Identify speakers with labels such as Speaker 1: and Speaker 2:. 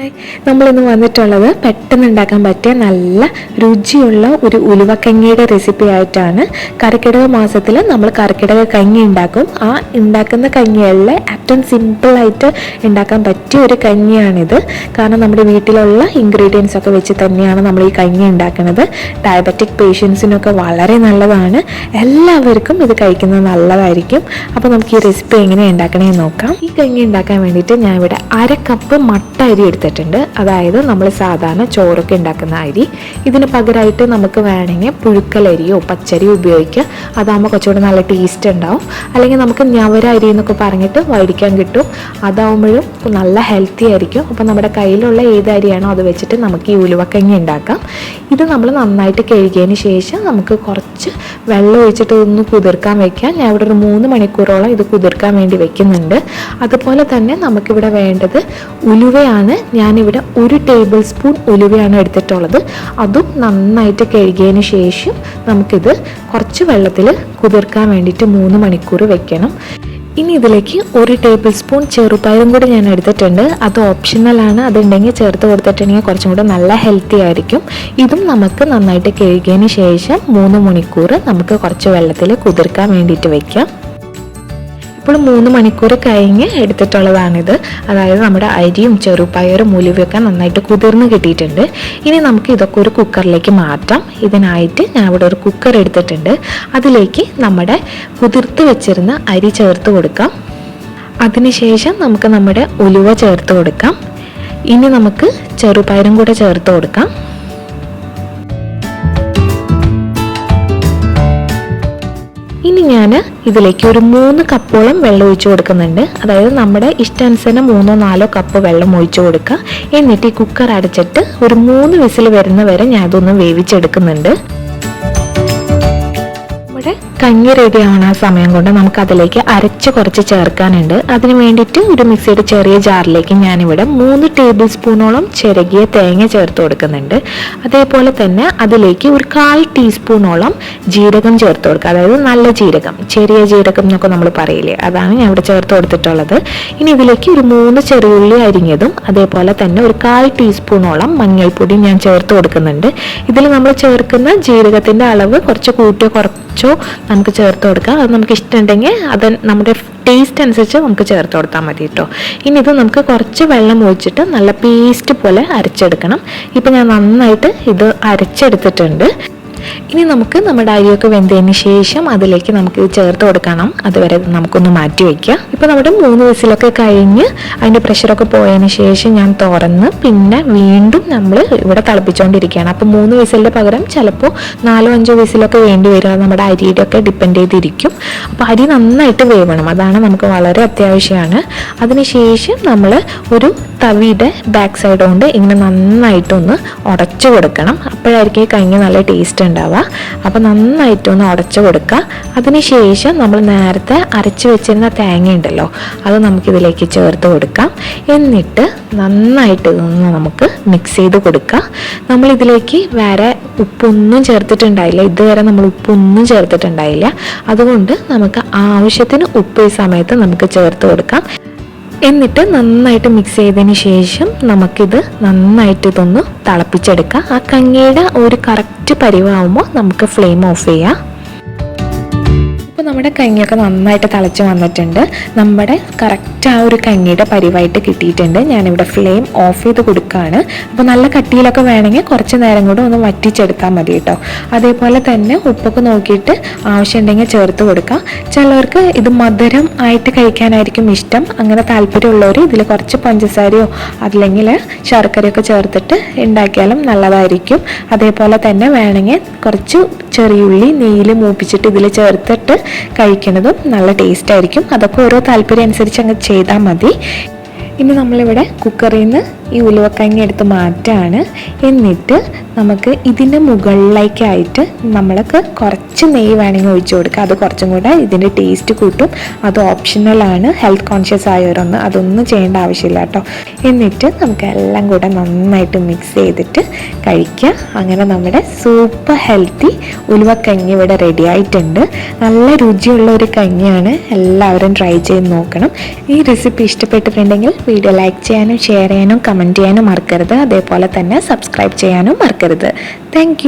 Speaker 1: Hi, നമ്മളിന്ന് വന്നിട്ടുള്ളത് പെട്ടെന്ന് ഉണ്ടാക്കാൻ പറ്റിയ നല്ല രുചിയുള്ള ഒരു ഉലുവക്കഞ്ഞിയുടെ റെസിപ്പി ആയിട്ടാണ്. കർക്കിടക മാസത്തിൽ നമ്മൾ കർക്കിടക കഞ്ഞി ഉണ്ടാക്കും. ആ ഉണ്ടാക്കുന്ന കഞ്ഞികളിൽ ഏറ്റവും സിമ്പിളായിട്ട് ഉണ്ടാക്കാൻ പറ്റിയ ഒരു കഞ്ഞിയാണിത്. കാരണം നമ്മുടെ വീട്ടിലുള്ള ഇൻഗ്രീഡിയൻസ് ഒക്കെ വെച്ച് തന്നെയാണ് നമ്മൾ ഈ കഞ്ഞി ഉണ്ടാക്കുന്നത്. ഡയബറ്റിക് പേഷ്യൻസിനൊക്കെ വളരെ നല്ലതാണ്. എല്ലാവർക്കും ഇത് കഴിക്കുന്നത് നല്ലതായിരിക്കും. അപ്പോൾ നമുക്ക് ഈ റെസിപ്പി എങ്ങനെ ഉണ്ടാക്കണമെന്ന് നോക്കാം. ഈ കഞ്ഞി ഉണ്ടാക്കാൻ വേണ്ടിയിട്ട് ഞാൻ ഇവിടെ 1/2 കപ്പ് മട്ട അരി എടുത്തിട്ടുണ്ട്. അതായത് നമ്മൾ സാധാരണ ചോറൊക്കെ ഉണ്ടാക്കുന്ന അരി. ഇതിന് പകരമായിട്ട് നമുക്ക് വേണമെങ്കിൽ പുഴുക്കലരിയോ പച്ചരിയോ ഉപയോഗിക്കുക. അതാകുമ്പോൾ കുറച്ചുകൂടി നല്ല ടേസ്റ്റ് ഉണ്ടാവും. അല്ലെങ്കിൽ നമുക്ക് njavara അരി എന്നൊക്കെ പറഞ്ഞിട്ട് മേടിക്കാൻ കിട്ടും. അതാവുമ്പോഴും നല്ല ഹെൽത്തി ആയിരിക്കും. അപ്പോൾ നമ്മുടെ കയ്യിലുള്ള ഏത് അരിയാണോ അത് വെച്ചിട്ട് നമുക്ക് ഈ ഉലുവക്കഞ്ഞി ഉണ്ടാക്കാം. ഇത് നമ്മൾ നന്നായിട്ട് കഴുകിയതിന് ശേഷം നമുക്ക് കുറച്ച് വെള്ളം ഒഴിച്ചിട്ട് ഒന്ന് കുതിർക്കാൻ വയ്ക്കാം. ഞാൻ ഇവിടെ ഒരു 3 മണിക്കൂറോളം ഇത് കുതിർക്കാൻ വേണ്ടി വെക്കുന്നുണ്ട്. അതുപോലെ തന്നെ നമുക്കിവിടെ വേണ്ടത് ഉലുവയാണ്. ഞാനിവിടെ 1 ടേബിൾ സ്പൂൺ ഉലുവയാണ് എടുത്തിട്ടുള്ളത്. അതും നന്നായിട്ട് കഴുകിയതിന് ശേഷം നമുക്കിത് കുറച്ച് വെള്ളത്തിൽ കുതിർക്കാൻ വേണ്ടിയിട്ട് 3 മണിക്കൂർ വെക്കണം. ഇനി ഇതിലേക്ക് 1 ടേബിൾ സ്പൂൺ ചെറുപയറും കൂടി ഞാൻ എടുത്തിട്ടുണ്ട്. അത് ഓപ്ഷണലാണ്. അതുണ്ടെങ്കിൽ ചേർത്ത് കൊടുത്തിട്ടുണ്ടെങ്കിൽ കുറച്ചും കൂടെ നല്ല ഹെൽത്തി ആയിരിക്കും. ഇതും നമുക്ക് നന്നായിട്ട് കഴുകിയതിന് ശേഷം 3 മണിക്കൂർ നമുക്ക് കുറച്ച് വെള്ളത്തിൽ കുതിർക്കാൻ വേണ്ടിയിട്ട് വയ്ക്കാം. ഇപ്പോൾ 3 മണിക്കൂർ കഴിഞ്ഞ് എടുത്തിട്ടുള്ളതാണിത്. അതായത് നമ്മുടെ അരിയും ചെറുപയറും ഉലുവയൊക്കെ നന്നായിട്ട് കുതിർന്ന് കിട്ടിയിട്ടുണ്ട്. ഇനി നമുക്ക് ഇതൊക്കെ ഒരു കുക്കറിലേക്ക് മാറ്റാം. ഇതിനായിട്ട് ഞാൻ ഇവിടെ ഒരു കുക്കർ എടുത്തിട്ടുണ്ട്. അതിലേക്ക് നമ്മുടെ കുതിർത്ത് വെച്ചിരുന്ന അരി ചേർത്ത് കൊടുക്കാം. അതിനുശേഷം നമുക്ക് നമ്മുടെ ഉലുവ ചേർത്ത് കൊടുക്കാം. ഇനി നമുക്ക് ചെറുപയറും കൂടെ ചേർത്ത് കൊടുക്കാം. ഇനി ഞാൻ ഇതിലേക്ക് ഒരു 3 കപ്പോളം വെള്ളം ഒഴിച്ചു കൊടുക്കുന്നുണ്ട്. അതായത് നമ്മുടെ ഇഷ്ടാനുസരണം 3-4 കപ്പ് വെള്ളം ഒഴിച്ചു കൊടുക്കുക. എന്നിട്ട് ഈ കുക്കർ അടച്ചിട്ട് ഒരു 3 വിസിൽ വരുന്ന വരെ ഞാൻ ഇതൊന്ന് വേവിച്ചെടുക്കുന്നുണ്ട്. കഞ്ഞി റെഡി ആവുന്ന ആ സമയം കൊണ്ട് നമുക്ക് അതിലേക്ക് അരച്ച് കുറച്ച് ചേർക്കാനുണ്ട്. അതിന് വേണ്ടിയിട്ട് ഒരു മിക്സിയുടെ ചെറിയ ജാറിലേക്ക് ഞാനിവിടെ 3 ടേബിൾ സ്പൂണോളം ചിരകിയ തേങ്ങ ചേർത്ത് കൊടുക്കുന്നുണ്ട്. അതേപോലെ തന്നെ അതിലേക്ക് ഒരു 1/4 ടീസ്പൂണോളം ജീരകം ചേർത്ത് കൊടുക്കുക. അതായത് നല്ല ജീരകം, ചെറിയ ജീരകം എന്നൊക്കെ നമ്മൾ പറയില്ലേ, അതാണ് ഞാൻ ഇവിടെ ചേർത്ത് കൊടുത്തിട്ടുള്ളത്. ഇനി ഇതിലേക്ക് ഒരു 3 ചെറിയുള്ളി അരിഞ്ഞതും അതേപോലെ തന്നെ ഒരു 1/4 ടീസ്പൂണോളം മഞ്ഞൾപ്പൊടി ഞാൻ ചേർത്ത് കൊടുക്കുന്നുണ്ട്. ഇതിൽ നമ്മൾ ചേർക്കുന്ന ജീരകത്തിൻ്റെ അളവ് കുറച്ച് കൂട്ടിയോ കുറച്ചോ നമുക്ക് ചേർത്ത് കൊടുക്കാം. അത് നമുക്ക് ഇഷ്ടമുണ്ടെങ്കിൽ അത് നമ്മുടെ ടേസ്റ്റ് അനുസരിച്ച് നമുക്ക് ചേർത്ത് കൊടുത്താൽ മതി കേട്ടോ. ഇനി ഇത് നമുക്ക് കുറച്ച് വെള്ളം ഒഴിച്ചിട്ട് നല്ല പേസ്റ്റ് പോലെ അരച്ചെടുക്കണം. ഇപ്പം ഞാൻ നന്നായിട്ട് ഇത് അരച്ചെടുത്തിട്ടുണ്ട്. ഇനി നമുക്ക് നമ്മുടെ അരിയൊക്കെ വെന്തതിന് ശേഷം അതിലേക്ക് നമുക്ക് ഇത് ചേർത്ത് കൊടുക്കണം. അതുവരെ നമുക്കൊന്ന് മാറ്റി വയ്ക്കുക. ഇപ്പോൾ നമ്മുടെ 3 വിസിലൊക്കെ കഴിഞ്ഞ് അതിൻ്റെ പ്രഷറൊക്കെ പോയതിന് ശേഷം ഞാൻ തുറന്ന് പിന്നെ വീണ്ടും നമ്മൾ ഇവിടെ തിളപ്പിച്ചുകൊണ്ടിരിക്കുകയാണ്. അപ്പോൾ 3 വിസിലിൻ്റെ പകരം ചിലപ്പോൾ 4-5 വിസിലൊക്കെ വേണ്ടി വരും. അത് നമ്മുടെ അരിയുടെ ഒക്കെ ഡിപ്പെൻഡ് ചെയ്തിരിക്കും. അപ്പോൾ അരി നന്നായിട്ട് വേവണം, അതാണ് നമുക്ക് വളരെ അത്യാവശ്യമാണ്. അതിനുശേഷം നമ്മൾ ഒരു തവിയുടെ ബാക്ക് സൈഡ് കൊണ്ട് ഇങ്ങനെ നന്നായിട്ടൊന്ന് ഉടച്ചു കൊടുക്കണം. അപ്പോഴായിരിക്കും കഞ്ഞി നല്ല ടേസ്റ്റ് ഉണ്ടാവുക. അപ്പോൾ നന്നായിട്ടൊന്ന് ഉടച്ചു കൊടുക്കുക. അതിനുശേഷം നമ്മൾ നേരത്തെ അരച്ച് വെച്ചിരുന്ന തേങ്ങ ഉണ്ടല്ലോ, അത് നമുക്കിതിലേക്ക് ചേർത്ത് കൊടുക്കാം. എന്നിട്ട് നന്നായിട്ട് ഇതൊന്ന് നമുക്ക് മിക്സ് ചെയ്ത് കൊടുക്കാം. നമ്മളിതിലേക്ക് വേറെ ഉപ്പൊന്നും ചേർത്തിട്ടുണ്ടായില്ല. ഇതുവരെ നമ്മൾ ഉപ്പൊന്നും ചേർത്തിട്ടുണ്ടായില്ല. അതുകൊണ്ട് നമുക്ക് ആവശ്യത്തിന് ഉപ്പ് ഈ സമയത്ത് നമുക്ക് ചേർത്ത് കൊടുക്കാം. എന്നിട്ട് നന്നായിട്ട് മിക്സ് ചെയ്തതിന് ശേഷം നമുക്കിത് നന്നായിട്ട് ഇതൊന്ന് തിളപ്പിച്ചെടുക്കാം. ആ കഞ്ഞിയുടെ ഒരു കറക്റ്റ് പരിവാകുമ്പോൾ നമുക്ക് ഫ്ലെയിം ഓഫ് ചെയ്യാം. ഇപ്പോൾ നമ്മുടെ കഞ്ഞിയൊക്കെ നന്നായിട്ട് തിളച്ച് വന്നിട്ടുണ്ട്. നമ്മുടെ കറക്റ്റ് ആ ഒരു കഞ്ഞിയുടെ പരിവായിട്ട് കിട്ടിയിട്ടുണ്ട്. ഞാനിവിടെ ഫ്ലെയിം ഓഫ് ചെയ്ത് കൊടുക്കുകയാണ്. അപ്പോൾ നല്ല കട്ടിയിലൊക്കെ വേണമെങ്കിൽ കുറച്ച് നേരം കൂടെ ഒന്ന് വറ്റിച്ചെടുത്താൽ മതി കേട്ടോ. അതേപോലെ തന്നെ ഉപ്പൊക്കെ നോക്കിയിട്ട് ആവശ്യമുണ്ടെങ്കിൽ ചേർത്ത് കൊടുക്കാം. ചിലവർക്ക് ഇത് മധുരം ആയിട്ട് കഴിക്കാനായിരിക്കും ഇഷ്ടം. അങ്ങനെ താല്പര്യമുള്ളവർ ഇതിൽ കുറച്ച് പഞ്ചസാരയോ അല്ലെങ്കിൽ ശർക്കരയൊക്കെ ചേർത്തിട്ട് ഉണ്ടാക്കിയാലും നല്ലതായിരിക്കും. അതേപോലെ തന്നെ വേണമെങ്കിൽ കുറച്ച് ചെറിയുള്ളി നെയ്യിൽ മൂപ്പിച്ചിട്ട് ഇതിൽ ചേർത്തിട്ട് കഴിക്കുന്നതും നല്ല ടേസ്റ്റ് ആയിരിക്കും. അതൊക്കെ ഓരോ താല്പര്യം അനുസരിച്ച് അങ്ങ് ചെയ്താൽ മതി. ഇനി നമ്മളിവിടെ കുക്കറിൽ നിന്ന് ഈ ഉലുവക്കഞ്ഞി എടുത്ത് മാറ്റാണ്. എന്നിട്ട് നമുക്ക് ഇതിൻ്റെ മുകളിലേക്കായിട്ട് നമ്മൾക്ക് കുറച്ച് നെയ്യ് വേണമെങ്കിൽ ഒഴിച്ചു കൊടുക്കുക. അത് കുറച്ചും കൂടെ ഇതിൻ്റെ ടേസ്റ്റ് കൂട്ടും. അത് ഓപ്ഷണലാണ്. ഹെൽത്ത് കോൺഷ്യസ് ആയവരൊന്നും അതൊന്നും ചെയ്യേണ്ട ആവശ്യമില്ല കേട്ടോ. എന്നിട്ട് നമുക്ക് എല്ലാം കൂടെ നന്നായിട്ട് മിക്സ് ചെയ്തിട്ട് കഴിക്കുക. അങ്ങനെ നമ്മുടെ സൂപ്പർ ഹെൽത്തി ഉലുവക്കഞ്ഞി ഇവിടെ റെഡി ആയിട്ടുണ്ട്. നല്ല രുചിയുള്ള ഒരു കഞ്ഞിയാണ്. എല്ലാവരും ട്രൈ ചെയ്ത് നോക്കണം. ഈ റെസിപ്പി ഇഷ്ടപ്പെട്ടിട്ടുണ്ടെങ്കിൽ വീഡിയോ ലൈക്ക് ചെയ്യാനും ഷെയർ ചെയ്യാനും കമൻറ്റ് കമൻറ്റ് ചെയ്യാനും മറക്കരുത്. അതേപോലെ തന്നെ സബ്സ്ക്രൈബ് ചെയ്യാനും മറക്കരുത്. താങ്ക്